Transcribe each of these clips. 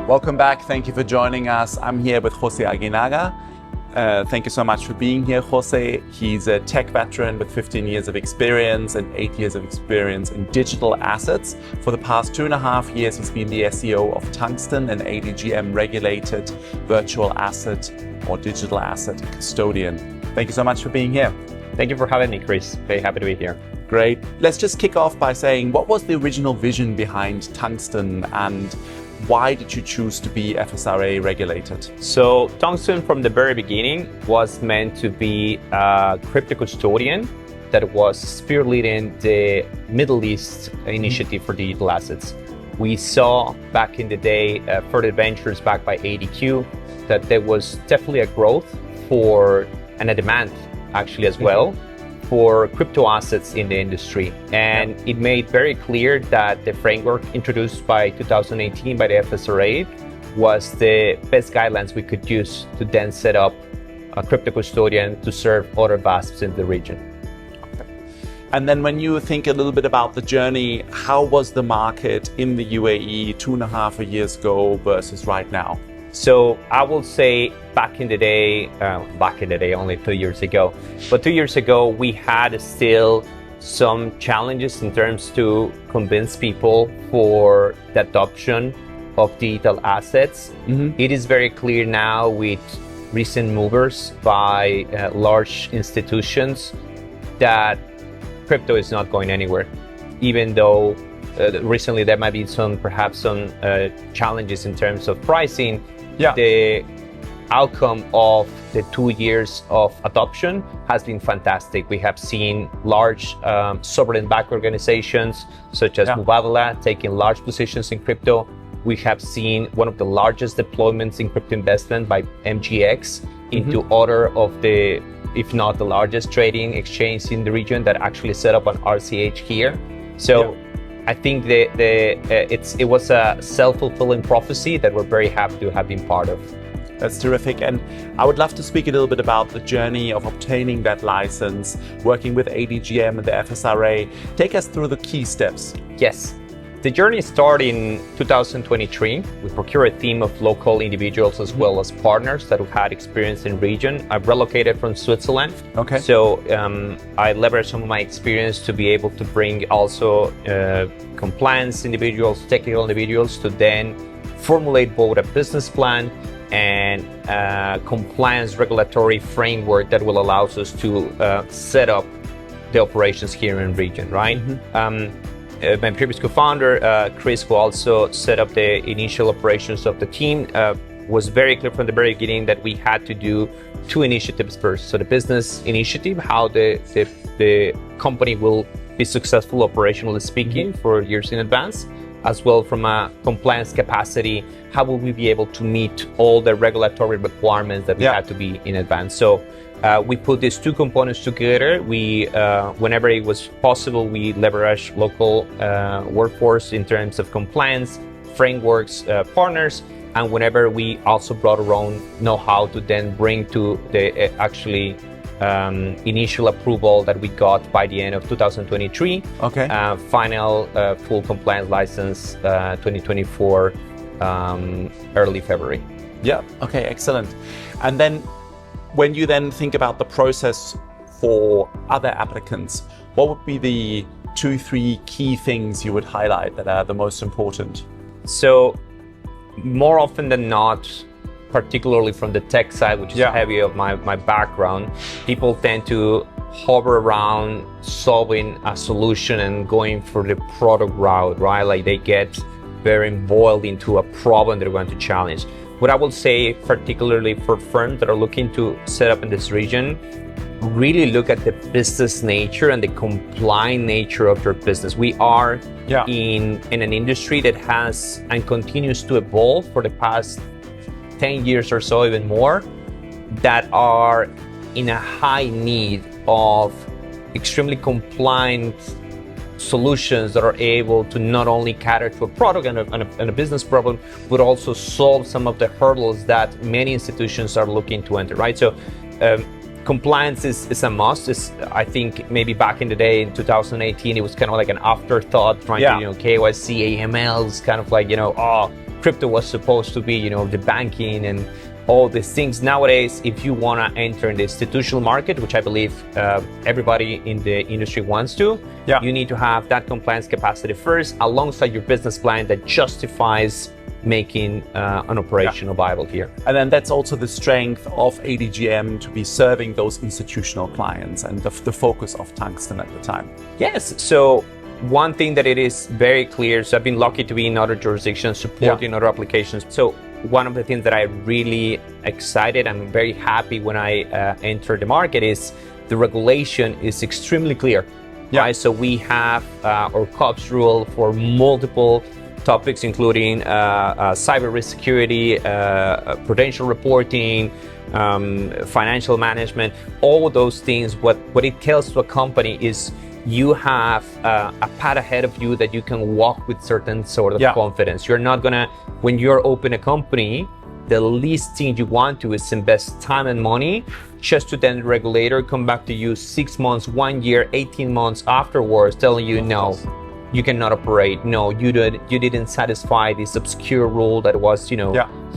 Welcome back. Thank you for joining us. I'm here with Jose Aguinaga. Thank you so much for being here, Jose. He's a tech veteran with 15 years of experience and 8 years of experience in digital assets. For the past 2.5 years, he's been the SEO of Tungsten, an ADGM regulated virtual asset or digital asset custodian. Thank you so much for being here. Thank you for having me, Chris. Very happy to be here. Great. Let's just kick off by saying, what was the original vision behind Tungsten and why did you choose to be FSRA regulated? So Tungsten from the very beginning was meant to be a crypto custodian that was spearleading the Middle East initiative for digital assets. We saw back in the day further ventures backed by ADQ that there was definitely a growth for and a demand actually as well for crypto assets in the industry. And it made very clear that the framework introduced by 2018 by the FSRA was the best guidelines we could use to then set up a crypto custodian to serve other VASPs in the region. And then when you think a little bit about the journey, how was the market in the UAE 2.5 years ago versus right now? So I will say back in the day, only 2 years ago, but 2 years ago, we had still some challenges in terms to convince people for the adoption of digital assets. It is very clear now with recent movers by large institutions that crypto is not going anywhere, even though recently there might be perhaps some challenges in terms of pricing. The outcome of the 2 years of adoption has been fantastic. We have seen large sovereign-backed organizations such as Mubadala taking large positions in crypto. We have seen one of the largest deployments in crypto investment by MGX into other of the, if not the largest trading exchange in the region that actually set up an RCH here. So I think it was a self-fulfilling prophecy that we're very happy to have been part of. That's terrific. And I would love to speak a little bit about the journey of obtaining that license, working with ADGM and the FSRA. Take us through the key steps. Yes. The journey started in 2023. We procured a team of local individuals as well as partners that have had experience in region. I've relocated from Switzerland. Okay. So I leveraged some of my experience to be able to bring also compliance individuals, technical individuals to then formulate both a business plan and compliance regulatory framework that will allow us to set up the operations here in region, right? My previous co-founder, Chris, who also set up the initial operations of the team, was very clear from the very beginning that we had to do two initiatives first. So the business initiative, how the company will be successful operationally speaking for years in advance, as well from a compliance capacity, how will we be able to meet all the regulatory requirements that we had to be in advance. So we put these two components together. We, whenever it was possible, we leveraged local workforce in terms of compliance, frameworks, partners, and whenever we also brought our own know-how to then bring to the initial approval that we got by the end of 2023. Final full compliance license 2024, early February. Okay, excellent. And then when you then think about the process for other applicants, what would be the 2-3 key things you would highlight that are the most important? So more often than not, particularly from the tech side, which is heavy of my background, people tend to hover around solving a solution and going for the product route, right? Like they get very involved into a problem they're going to challenge. What I will say, particularly for firms that are looking to set up in this region, really look at the business nature and the compliant nature of your business. We are in an industry that has and continues to evolve for the past 10 years or so, even more, that are in a high need of extremely compliant solutions that are able to not only cater to a product and a business problem, but also solve some of the hurdles that many institutions are looking to enter, right? So compliance is a must. I think maybe back in the day in 2018, it was kind of like an afterthought, trying to, KYC, AML is kind of like, crypto was supposed to be, the banking and all these things. Nowadays, if you want to enter in the institutional market, which I believe everybody in the industry wants to, you need to have that compliance capacity first, alongside your business plan that justifies making an operation viable here. And then that's also the strength of ADGM to be serving those institutional clients and the focus of Tungsten at the time. Yes. So one thing that it is very clear, so I've been lucky to be in other jurisdictions, supporting other applications. So one of the things that I'm really excited and very happy when I enter the market is the regulation is extremely clear. Right? So we have our COPS rule for multiple topics, including cyber risk security, prudential reporting, financial management, all those things. What it tells to a company is you have a path ahead of you that you can walk with certain sort of confidence. You're not gonna, when you're open a company, the least thing you want to is invest time and money just to then the regulator come back to you 6 months, 1 year, 18 months afterwards telling you, no, you cannot operate. No, you didn't satisfy this obscure rule that was,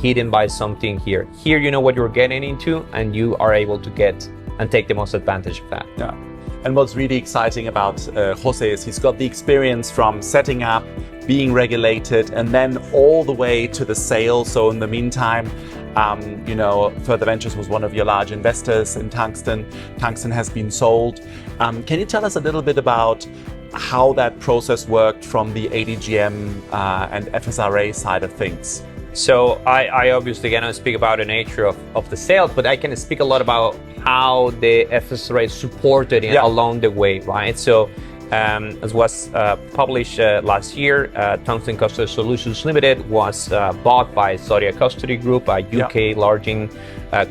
hidden by something here. Here, you know what you're getting into, and you are able to get and take the most advantage of that. Yeah. And what's really exciting about Jose is he's got the experience from setting up, being regulated, and then all the way to the sale. So in the meantime, Further Ventures was one of your large investors in Tungsten. Tungsten has been sold. Can you tell us a little bit about how that process worked from the ADGM and FSRA side of things? So I obviously cannot speak about the nature of the sale, but I can speak a lot about how the FSRA supported it along the way, right? So as was published last year, Tungsten Custody Solutions Limited was bought by Zodia Custody Group, a UK large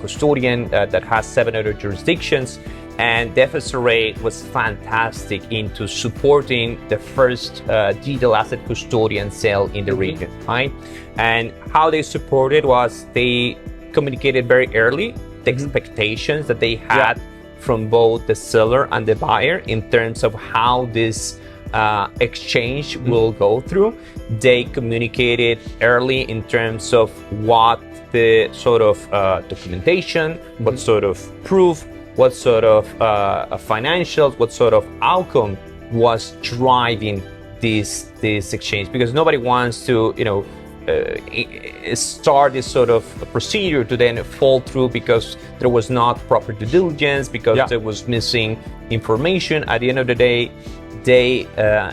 custodian that has 7 other jurisdictions. And the FSRA was fantastic into supporting the first digital asset custodian sale in the region, right? And how they supported was they communicated very early the expectations that they had from both the seller and the buyer in terms of how this exchange will go through. They communicated early in terms of what the sort of documentation, what sort of proof, what sort of financials, what sort of outcome was driving this exchange, because nobody wants to start this sort of procedure to then fall through because there was not proper due diligence, because there was missing information. At the end of the day, they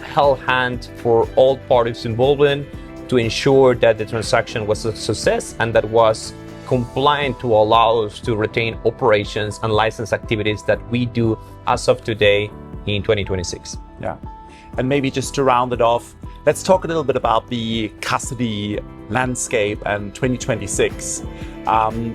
held hand for all parties involved to ensure that the transaction was a success and that was compliant to allow us to retain operations and license activities that we do as of today in 2026. Yeah. And maybe just to round it off, let's talk a little bit about the custody landscape and 2026.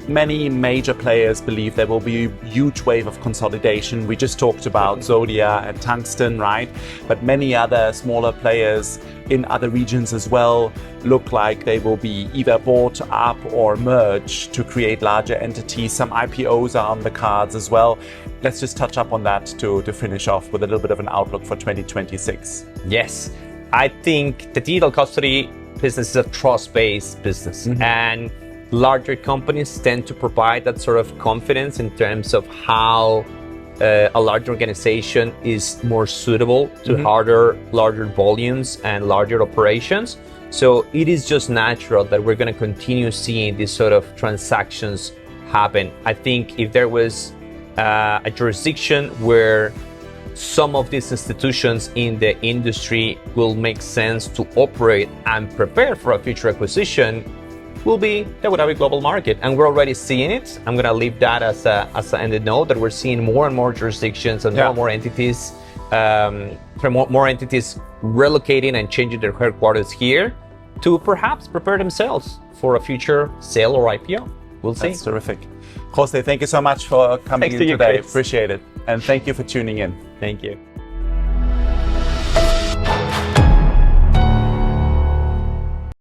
Many major players believe there will be a huge wave of consolidation. We just talked about Zodia and Tungsten, right? But many other smaller players in other regions as well look like they will be either bought up or merged to create larger entities. Some IPOs are on the cards as well. Let's just touch up on that to finish off with a little bit of an outlook for 2026. Yes, I think the digital custody business is a trust-based business, and larger companies tend to provide that sort of confidence in terms of how a large organization is more suitable to larger volumes and larger operations. So it is just natural that we're going to continue seeing these sort of transactions happen. I think if there was a jurisdiction where some of these institutions in the industry will make sense to operate and prepare for a future acquisition, will be the Abu Dhabi global market, and we're already seeing it. I'm going to leave that as an ended note, that we're seeing more and more jurisdictions and more entities, more entities relocating and changing their headquarters here to perhaps prepare themselves for a future sale or IPO. We'll see. That's terrific. Jose, thank you so much for coming in today. Chris. Appreciate it. And thank you for tuning in. Thank you.